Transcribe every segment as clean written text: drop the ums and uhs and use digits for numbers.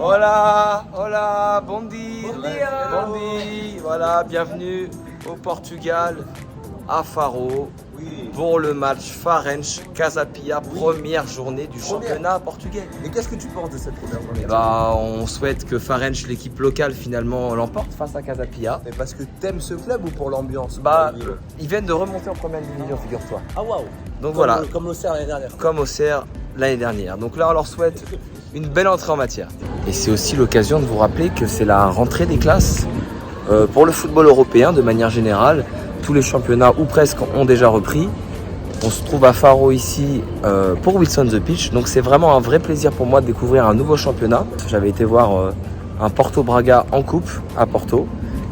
Hola, hola, bondi, bondi. Voilà, bienvenue au Portugal, à Faro, pour le match Farense-Casa Pia, première journée du championnat portugais. Et qu'est-ce que tu penses de cette première journée? On souhaite que Farense, l'équipe locale, finalement l'emporte face à Casa Pia. Mais parce que t'aimes ce club ou pour l'ambiance? Ils viennent de remonter en première division, figure-toi. Ah waouh. Donc voilà. Comme l'Auxerre l'année dernière. Comme Auxerre l'année dernière. Donc là, on leur souhaite une belle entrée en matière. Et c'est aussi l'occasion de vous rappeler que c'est la rentrée des classes pour le football européen de manière générale. Tous les championnats ou presque ont déjà repris. On se trouve à Faro ici pour Wilson The Pitch. Donc c'est vraiment un vrai plaisir pour moi de découvrir un nouveau championnat. J'avais été voir un Porto Braga en coupe à Porto.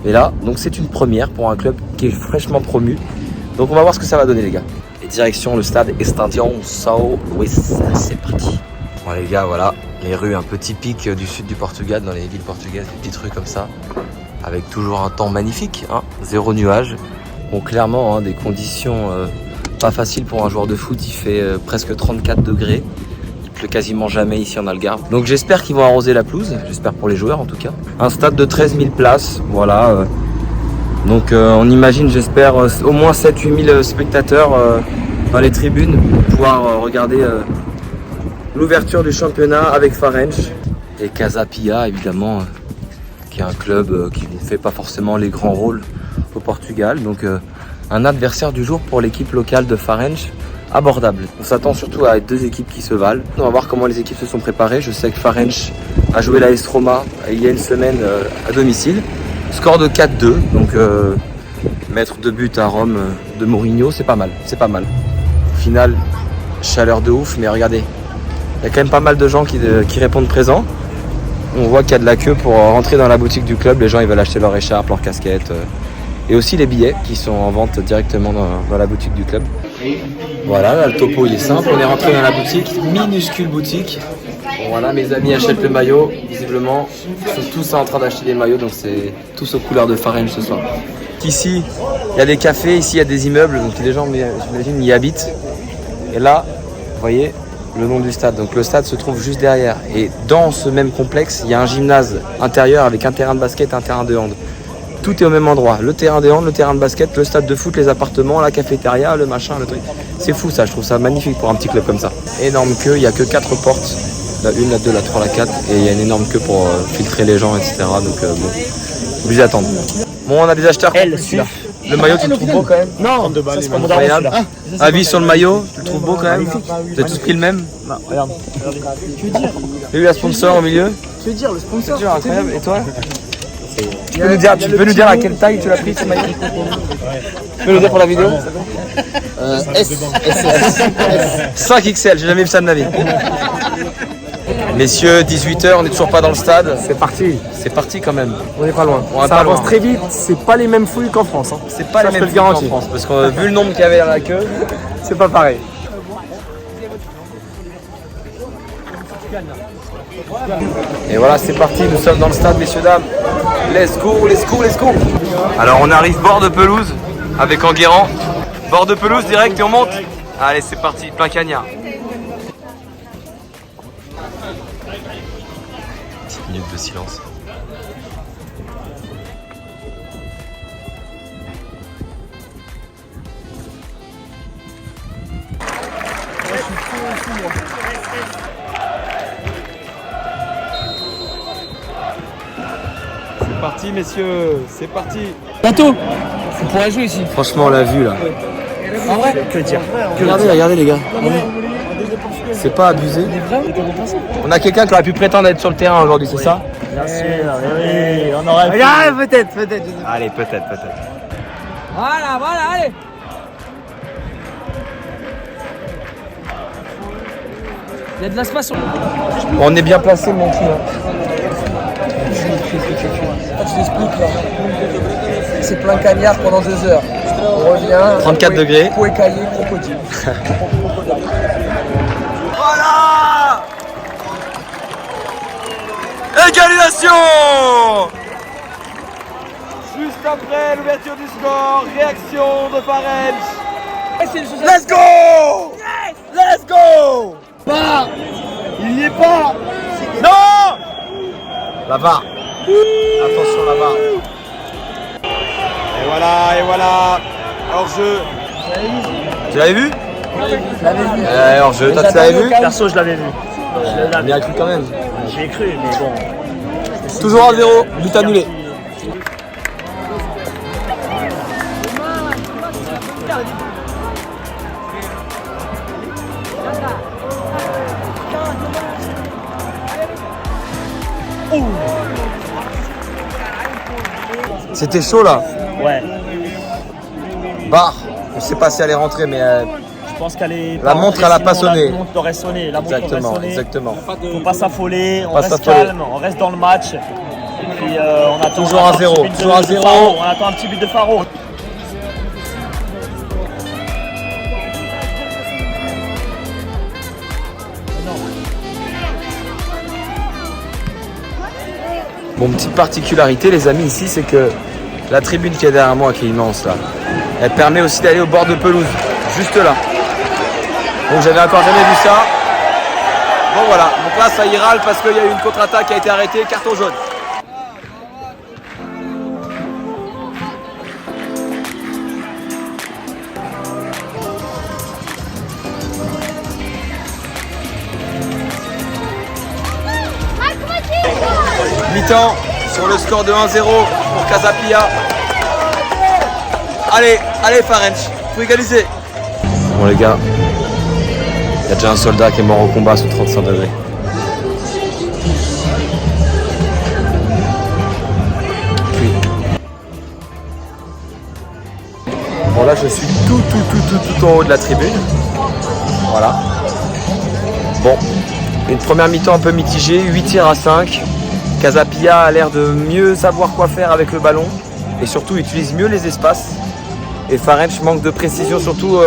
Et là, donc c'est une première pour un club qui est fraîchement promu. Donc on va voir ce que ça va donner les gars. Et direction le stade Estádio São Luís. C'est parti. Bon les gars, voilà, les rues un peu typiques du sud du Portugal, dans les villes portugaises, des petites rues comme ça, avec toujours un temps magnifique, hein, zéro nuage. Bon, clairement, hein, des conditions pas faciles pour un joueur de foot, il fait presque 34 degrés. Il pleut quasiment jamais ici en Algarve. Donc j'espère qu'ils vont arroser la pelouse, j'espère pour les joueurs en tout cas. Un stade de 13 000 places, voilà. Donc on imagine, j'espère, au moins 7-8 000 spectateurs dans les tribunes pour pouvoir regarder l'ouverture du championnat avec Farense et Casa Pia évidemment, qui est un club qui ne fait pas forcément les grands rôles au Portugal. Donc un adversaire du jour pour l'équipe locale de Farense, abordable. On s'attend surtout à deux équipes qui se valent. On va voir comment les équipes se sont préparées. Je sais que Farense a joué la AS Roma il y a une semaine à domicile. Score de 4-2, donc mettre 2 buts à Rome de Mourinho, c'est pas mal, c'est pas mal. Au final, chaleur de ouf, mais regardez, il y a quand même pas mal de gens qui répondent présents. On voit qu'il y a de la queue pour rentrer dans la boutique du club. Les gens ils veulent acheter leur écharpe, leur casquette et aussi les billets qui sont en vente directement dans la boutique du club. Voilà, là, le topo il est simple. On est rentré dans la boutique, minuscule boutique. Bon, voilà, mes amis achètent le maillot. Visiblement, ils sont tous en train d'acheter des maillots, donc c'est tous aux couleurs de Farense ce soir. Ici, il y a des cafés, ici il y a des immeubles, donc les gens, j'imagine, y habitent. Et là, vous voyez le nom du stade. Donc le stade se trouve juste derrière. Et dans ce même complexe, il y a un gymnase intérieur avec un terrain de basket et un terrain de hand. Tout est au même endroit. Le terrain de hand, le terrain de basket, le stade de foot, les appartements, la cafétéria, le machin, le truc. C'est fou ça, je trouve ça magnifique pour un petit club comme ça. Énorme queue, il n'y a que 4 portes. La 1, la 2, la 3, la 4. Et il y a une énorme queue pour filtrer les gens, etc. Donc bon, obligé d'attendre. Bon, on a des acheteurs. Le maillot, tu le trouves beau quand même? Non, ça c'est pas mon incroyable. Avis sur le maillot, tu le trouves beau quand même? Vous avez tous pris le même? Non, regarde. Tu veux dire? Il y a eu la sponsor au milieu? Tu veux dire le sponsor? C'est incroyable. Et toi? Tu peux nous dire à quelle taille tu l'as pris ce maillot? Tu peux nous dire pour la vidéo? S. 5XL, j'ai jamais vu ça de ma vie. Messieurs, 18h, on n'est toujours pas dans le stade. C'est parti. C'est parti quand même. On n'est pas loin. Ça avance très vite. C'est pas les mêmes fouilles qu'en France. Hein. C'est pas les mêmes fouilles qu'en France. Parce que vu le nombre qu'il y avait dans la queue, c'est pas pareil. Et voilà, c'est parti. Nous sommes dans le stade, messieurs, dames. Let's go, let's go, let's go. Alors, on arrive bord de pelouse avec Enguerrand. Bord de pelouse direct et on monte. Allez, c'est parti. Plein cagnard. Petite minute de silence. C'est parti messieurs, c'est parti. Bientôt. On pourrait jouer ici. Franchement on l'a vu là. En vrai, que dire? Regardez les gars. C'est pas abusé. On a quelqu'un qui aurait pu prétendre être sur le terrain aujourd'hui, c'est ça? Bien sûr, oui, on aurait pu. Ah, peut-être. Allez, peut-être. Voilà, allez. Il y a de l'espace. On est bien placé mon cul. Je t'explique là. C'est plein cagnard pendant 2 heures. On revient. 34 degrés. Pouécaillé, crocodile. Voilà! Égalisation! Juste après l'ouverture du score, réaction de Farense. Let's go! Yes! Let's go! Pas! Il n'y est pas! Non! La VAR. Attention la VAR. Et voilà, hors-jeu. Tu l'avais vu? Je l'avais vu. Hors-jeu, toi tu l'avais vu? Perso, je l'avais vu. On y a cru quand même. J'y ai cru, mais bon. Toujours à 0, but annulé. C'était chaud là. Ouais. Barre. Je ne sais pas si elle est rentrée, mais Je pense qu'elle est. La montre, elle a pas sonné. La montre aurait sonné. La montre aurait exactement, sonné. exactement. Faut pas s'affoler, on Pas reste s'affoler. calme, on reste dans le match. Et puis on attend Toujours à 0, toujours à 0. On attend un petit but de Faro. Bon, petite particularité, les amis, ici, c'est que la tribune qui est derrière moi, qui est immense là, elle permet aussi d'aller au bord de pelouse, juste là. Donc j'avais encore jamais vu ça. Bon voilà, donc là ça y râle parce qu'il y a eu une contre-attaque qui a été arrêtée, carton jaune. Mi-temps sur le score de 1-0 pour Casapia. Allez, allez Farench, faut égaliser. Bon les gars, il y a déjà un soldat qui est mort au combat sous 35 degrés. Puis. Bon là je suis tout en haut de la tribune. Voilà. Bon, une première mi-temps un peu mitigée, 8 tirs à 5. Casapia a l'air de mieux savoir quoi faire avec le ballon et surtout utilise mieux les espaces. Et Farench manque de précision, surtout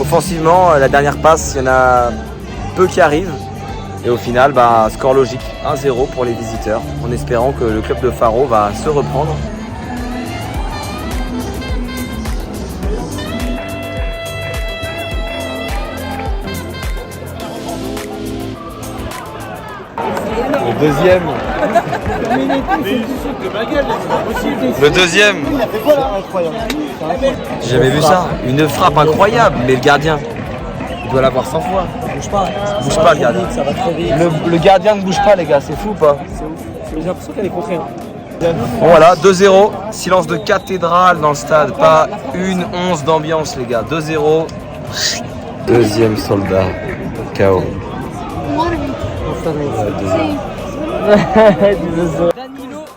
offensivement. La dernière passe, il y en a peu qui arrivent. Et au final, score logique, 1-0 pour les visiteurs, en espérant que le club de Faro va se reprendre. Le deuxième. J'ai jamais vu ça. Une frappe incroyable, mais le gardien, il doit l'avoir 100 fois. Bouge pas. Bouge pas le gardien. Ça va très vite. Le gardien ne bouge pas les gars, c'est fou ou pas? J'ai l'impression qu'elle est contrée. Bon voilà, 2-0. Silence de cathédrale dans le stade. Pas une once d'ambiance les gars. 2-0. Deuxième soldat. KO.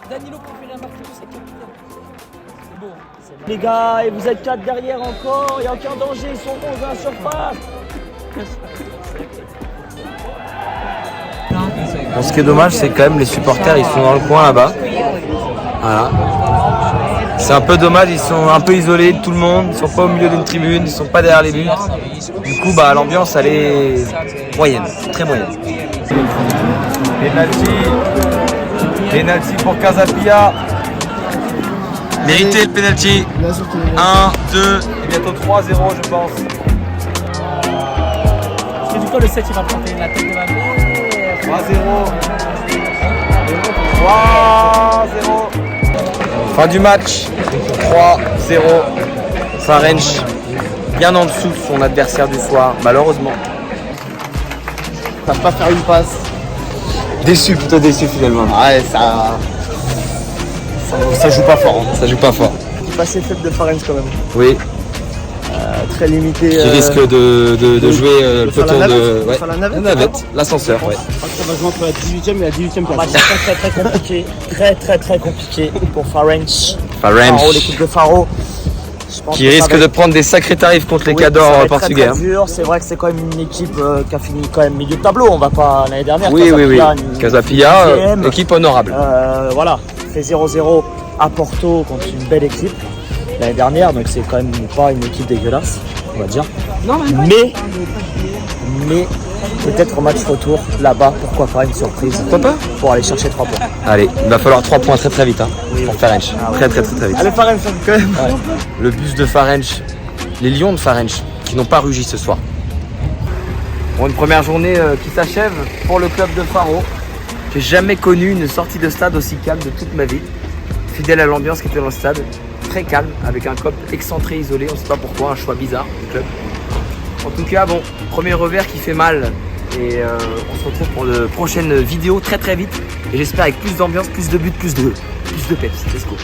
Danilo pour finir Marquinhos, c'est capitaine. C'est beau. Les gars, et vous êtes 4 derrière encore, il n'y a aucun danger, ils sont 11 à la surface. Bon, ce qui est dommage, c'est quand même les supporters, ils sont dans le coin là-bas. Voilà. C'est un peu dommage, ils sont un peu isolés de tout le monde, ils sont pas au milieu d'une tribune, ils sont pas derrière les buts. Du coup, l'ambiance, elle est moyenne, très moyenne. Penalty pour Casapia. Mérité le penalty. 1, 2 et bientôt 3-0 je pense. C'est du coup le 7 il va planter la tête de la mer. 3-0. Fin du match. 3-0. Farench bien en dessous de son adversaire du soir, malheureusement. Ça va pas faire une passe. Déçu, plutôt déçu finalement. Ouais, ça joue pas fort. Ça joue pas fort. C'est pas assez faible de Farench quand même. Oui, Très limité. qui risque de jouer le faire peloton la de. navette, Ouais. faire la navette. L'ascenseur, ouais. Je crois que ça va jouer entre la 18e et la 18e Un match place. très compliqué, très compliqué pour Farench. Farench. Faro, l'équipe de Faro. Je pense Qui que ça risque va de être- prendre des sacrés tarifs contre les Oui, ça cadors va être portugais. Très dur. C'est vrai que c'est quand même une équipe qui a fini quand même milieu de tableau. On va pas l'année dernière. Oui. une Casapia, deuxième. équipe honorable. Voilà, fait 0-0 à Porto contre une belle équipe l'année dernière, donc c'est quand même pas une équipe dégueulasse, on va dire. Mais peut-être au match retour là-bas, pourquoi pas une surprise pour aller chercher 3 points. Allez, il va falloir 3 points très vite pour Farench. Très vite. Allez, Farench quand même. Le bus de Farench, les Lions de Farench, qui n'ont pas rugi ce soir. Bon, une première journée qui s'achève pour le club de Faro, J'ai jamais connu une sortie de stade aussi calme de toute ma vie. Fidèle à l'ambiance qui était dans le stade, très calme, avec un cop excentré, isolé, on ne sait pas pourquoi, un choix bizarre du club. En tout cas, bon, premier revers qui fait mal. Et on se retrouve pour de prochaines vidéos très vite. Et j'espère avec plus d'ambiance, plus de buts, plus de peps. Let's go.